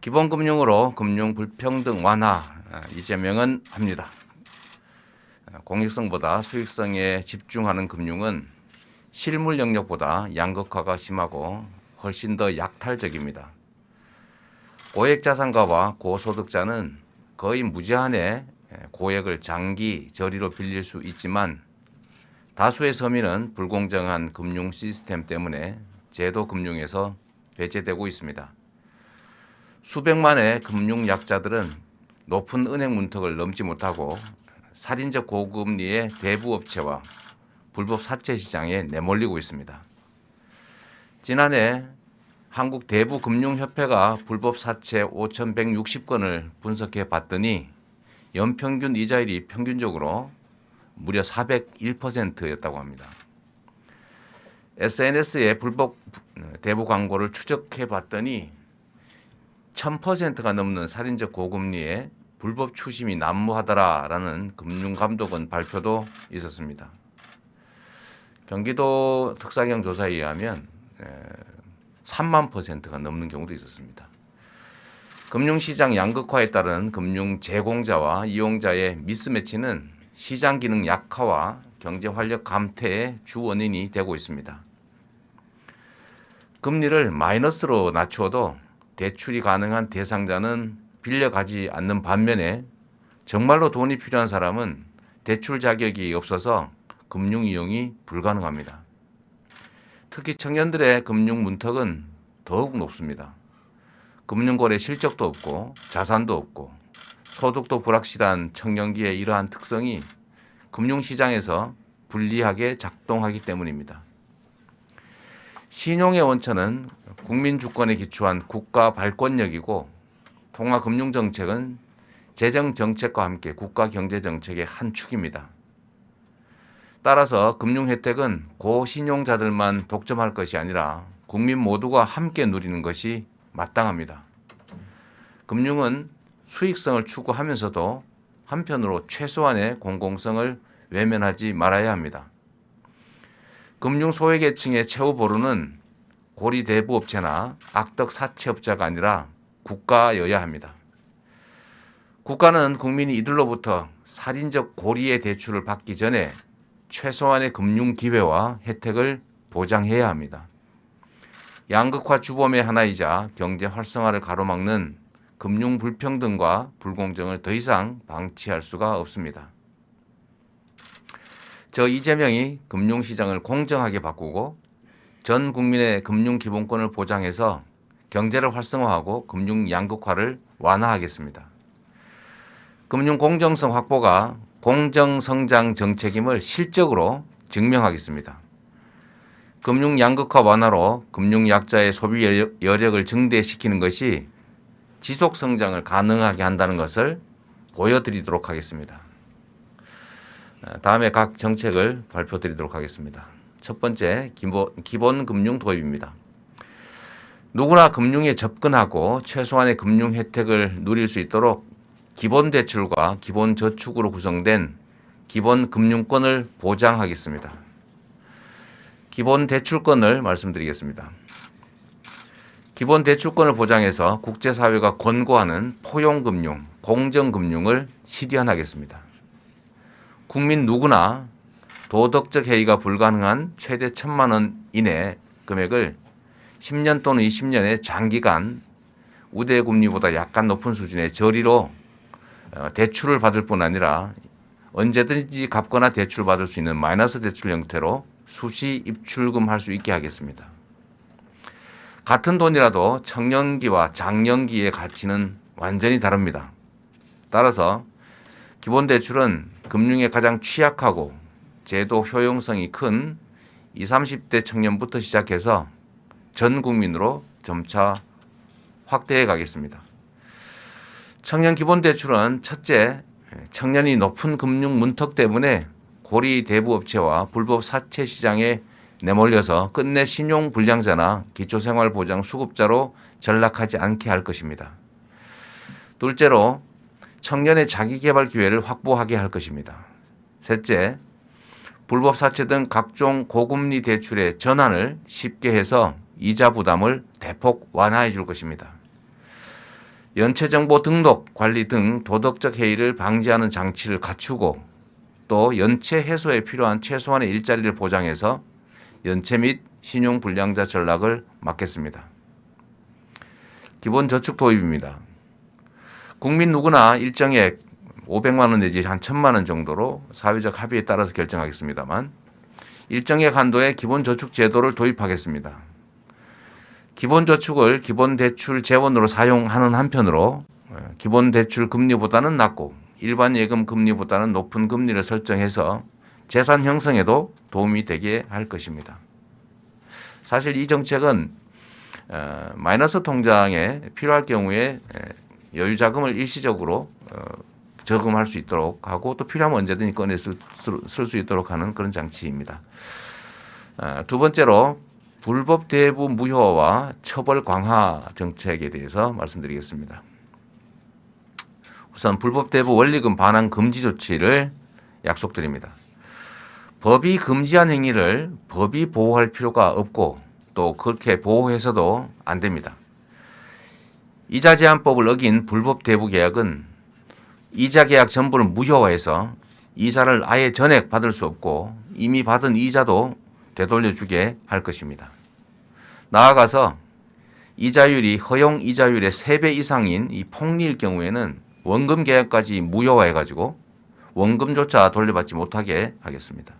기본금융으로 금융 불평등 완화 이재명은 합니다. 공익성보다 수익성에 집중하는 금융은 실물 영역보다 양극화가 심하고 훨씬 더 약탈적입니다. 고액자산가와 고소득자는 거의 무제한의 고액을 장기 저리로 빌릴 수 있지만 다수의 서민은 불공정한 금융 시스템 때문에 제도 금융에서 배제되고 있습니다. 수백만의 금융 약자들은 높은 은행 문턱을 넘지 못하고 살인적 고금리의 대부업체와 불법 사채 시장에 내몰리고 있습니다. 지난해 한국대부금융협회가 불법 사채 5,160건을 분석해 봤더니 연평균 이자율이 평균적으로 무려 401%였다고 합니다. SNS의 불법 대부 광고를 추적해 봤더니 1000%가 넘는 살인적 고금리에 불법 추심이 난무하더라라는 금융감독원 발표도 있었습니다. 경기도 특사경 조사에 의하면 3만%가 넘는 경우도 있었습니다. 금융시장 양극화에 따른 금융 제공자와 이용자의 미스매치는 시장 기능 약화와 경제 활력 감퇴의 주 원인이 되고 있습니다. 금리를 마이너스로 낮추어도 대출이 가능한 대상자는 빌려가지 않는 반면에 정말로 돈이 필요한 사람은 대출 자격이 없어서 금융 이용이 불가능합니다. 특히 청년들의 금융 문턱은 더욱 높습니다. 금융거래 실적도 없고 자산도 없고 소득도 불확실한 청년기의 이러한 특성이 금융시장에서 불리하게 작동하기 때문입니다. 신용의 원천은 국민주권에 기초한 국가 발권력이고 통화금융정책은 재정정책과 함께 국가경제정책의 한 축입니다. 따라서 금융혜택은 고신용자들만 독점할 것이 아니라 국민 모두가 함께 누리는 것이 마땅합니다. 금융은 수익성을 추구하면서도 한편으로 최소한의 공공성을 외면하지 말아야 합니다. 금융 소외계층의 최후 보루는 고리 대부업체나 악덕 사채업자가 아니라 국가여야 합니다. 국가는 국민이 이들로부터 살인적 고리의 대출을 받기 전에 최소한의 금융 기회와 혜택을 보장해야 합니다. 양극화 주범의 하나이자 경제 활성화를 가로막는 금융 불평등과 불공정을 더 이상 방치할 수가 없습니다. 저 이재명이 금융시장을 공정하게 바꾸고 전 국민의 금융 기본권을 보장해서 경제를 활성화하고 금융 양극화를 완화하겠습니다. 금융 공정성 확보가 공정성장 정책임을 실적으로 증명하겠습니다. 금융 양극화 완화로 금융 약자의 소비 여력을 증대시키는 것이 지속 성장을 가능하게 한다는 것을 보여드리도록 하겠습니다. 다음에 각 정책을 발표드리도록 하겠습니다. 첫 번째, 기본 금융 도입입니다. 누구나 금융에 접근하고 최소한의 금융 혜택을 누릴 수 있도록 기본 대출과 기본 저축으로 구성된 기본 금융권을 보장하겠습니다. 기본 대출권을 말씀드리겠습니다. 기본 대출권을 보장해서 국제사회가 권고하는 포용금융, 공정금융을 실현하겠습니다. 국민 누구나 도덕적 해이가 불가능한 최대 1,000만 원 이내 금액을 10년 또는 20년의 장기간 우대금리보다 약간 높은 수준의 저리로 대출을 받을 뿐 아니라 언제든지 갚거나 대출을 받을 수 있는 마이너스 대출 형태로 수시 입출금 할 수 있게 하겠습니다. 같은 돈이라도 청년기와 장년기의 가치는 완전히 다릅니다. 따라서 기본 대출은 금융에 가장 취약하고 제도 효용성이 큰 20, 30대 청년부터 시작해서 전 국민으로 점차 확대해 가겠습니다. 청년 기본 대출은 첫째, 청년이 높은 금융 문턱 때문에 고리 대부업체와 불법 사채 시장에 내몰려서 끝내 신용 불량자나 기초생활보장 수급자로 전락하지 않게 할 것입니다. 둘째로, 청년의 자기개발 기회를 확보하게 할 것입니다. 셋째, 불법 사채 등 각종 고금리 대출의 전환을 쉽게 해서 이자 부담을 대폭 완화해 줄 것입니다. 연체정보 등록, 관리 등 도덕적 해이를 방지하는 장치를 갖추고 또 연체 해소에 필요한 최소한의 일자리를 보장해서 연체 및 신용불량자 전락을 막겠습니다. 기본저축 도입입니다. 국민 누구나 일정액 500만 원 내지 한 1000만 원 정도로 사회적 합의에 따라서 결정하겠습니다만 일정액 한도의 기본저축 제도를 도입하겠습니다. 기본저축을 기본대출 재원으로 사용하는 한편으로 기본대출 금리보다는 낮고 일반 예금 금리보다는 높은 금리를 설정해서 재산 형성에도 도움이 되게 할 것입니다. 사실 이 정책은 마이너스 통장에 필요할 경우에 여유 자금을 일시적으로 저금할 수 있도록 하고 또 필요하면 언제든지 꺼내 쓸 수 있도록 하는 그런 장치입니다. 두 번째로 불법 대부 무효화 처벌 강화 정책에 대해서 말씀드리겠습니다. 우선 불법 대부 원리금 반환 금지 조치를 약속드립니다. 법이 금지한 행위를 법이 보호할 필요가 없고 또 그렇게 보호해서도 안 됩니다. 이자 제한법을 어긴 불법 대부 계약은 이자 계약 전부를 무효화해서 이자를 아예 전액 받을 수 없고 이미 받은 이자도 되돌려주게 할 것입니다. 나아가서 이자율이 허용 이자율의 3배 이상인 이 폭리일 경우에는 원금 계약까지 무효화해가지고 원금조차 돌려받지 못하게 하겠습니다.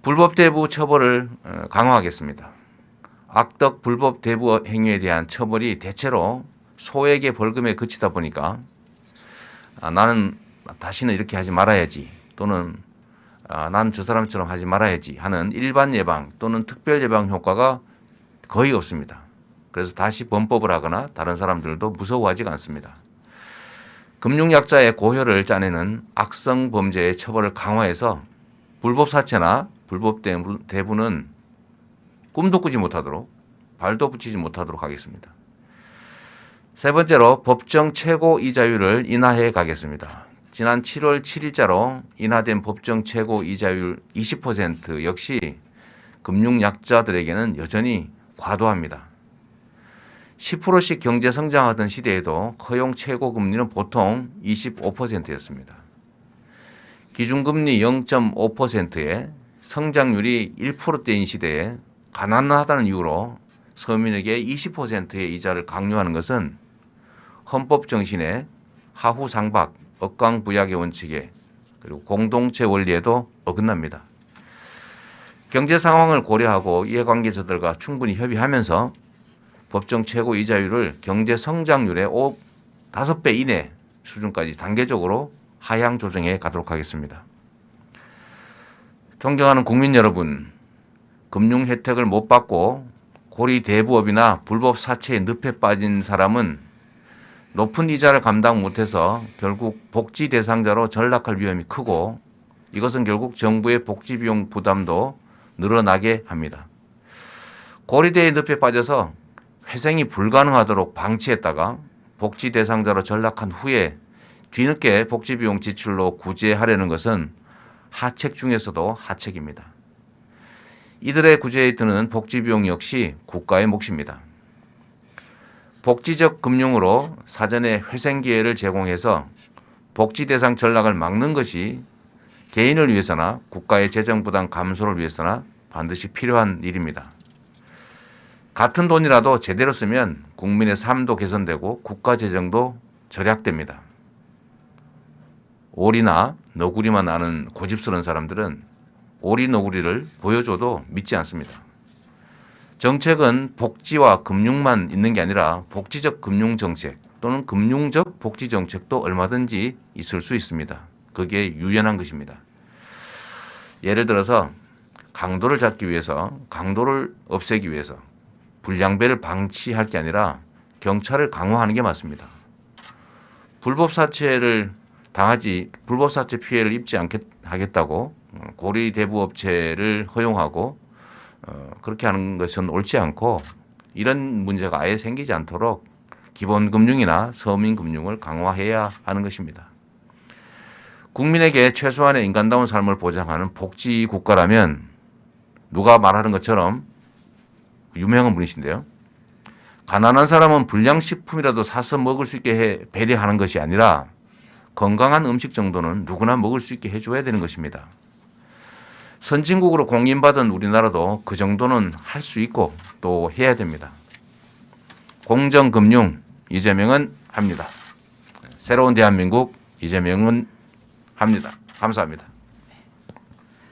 불법 대부 처벌을 강화하겠습니다. 악덕 불법 대부 행위에 대한 처벌이 대체로 소액의 벌금에 그치다 보니까 나는 다시는 이렇게 하지 말아야지 또는 난 저 사람처럼 하지 말아야지 하는 일반 예방 또는 특별 예방 효과가 거의 없습니다. 그래서 다시 범법을 하거나 다른 사람들도 무서워하지가 않습니다. 금융약자의 고혈을 짜내는 악성 범죄의 처벌을 강화해서 불법 사채나 불법 대부는 꿈도 꾸지 못하도록 발도 붙이지 못하도록 하겠습니다. 세 번째로 법정 최고 이자율을 인하해 가겠습니다. 지난 7월 7일자로 인하된 법정 최고 이자율 20% 역시 금융약자들에게는 여전히 과도합니다. 10%씩 경제 성장하던 시대에도 허용 최고 금리는 보통 25%였습니다. 기준금리 0.5%에 성장률이 1%대인 시대에 가난하다는 이유로 서민에게 20%의 이자를 강요하는 것은 헌법 정신의 하후상박, 억강부약의 원칙에 그리고 공동체 원리에도 어긋납니다. 경제 상황을 고려하고 이해관계자들과 충분히 협의하면서 법정 최고 이자율을 경제 성장률의 5배 이내 수준까지 단계적으로 하향 조정해 가도록 하겠습니다. 존경하는 국민 여러분, 금융 혜택을 못 받고 고리 대부업이나 불법 사채에 늪에 빠진 사람은 높은 이자를 감당 못해서 결국 복지 대상자로 전락할 위험이 크고 이것은 결국 정부의 복지 비용 부담도 늘어나게 합니다. 고리대의 늪에 빠져서 회생이 불가능하도록 방치했다가 복지 대상자로 전락한 후에 뒤늦게 복지 비용 지출로 구제하려는 것은 하책 중에서도 하책입니다. 이들의 구제에 드는 복지 비용 역시 국가의 몫입니다. 복지적 금융으로 사전에 회생 기회를 제공해서 복지 대상 전락을 막는 것이 개인을 위해서나 국가의 재정 부담 감소를 위해서나 반드시 필요한 일입니다. 같은 돈이라도 제대로 쓰면 국민의 삶도 개선되고 국가 재정도 절약됩니다. 오리나 너구리만 아는 고집스러운 사람들은 오리 너구리를 보여줘도 믿지 않습니다. 정책은 복지와 금융만 있는 게 아니라 복지적 금융정책 또는 금융적 복지정책도 얼마든지 있을 수 있습니다. 그게 유연한 것입니다. 예를 들어서 강도를 잡기 위해서, 강도를 없애기 위해서 불량배를 방치할 게 아니라 경찰을 강화하는 게 맞습니다. 불법 사채 피해를 입지 않게 하겠다고 고리 대부업체를 허용하고 그렇게 하는 것은 옳지 않고 이런 문제가 아예 생기지 않도록 기본금융이나 서민금융을 강화해야 하는 것입니다. 국민에게 최소한의 인간다운 삶을 보장하는 복지국가라면 누가 말하는 것처럼 유명한 분이신데요. 가난한 사람은 불량식품이라도 사서 먹을 수 있게 배려하는 것이 아니라 건강한 음식 정도는 누구나 먹을 수 있게 해줘야 되는 것입니다. 선진국으로 공인받은 우리나라도 그 정도는 할 수 있고 또 해야 됩니다. 공정금융 이재명은 합니다. 새로운 대한민국 이재명은 합니다. 감사합니다.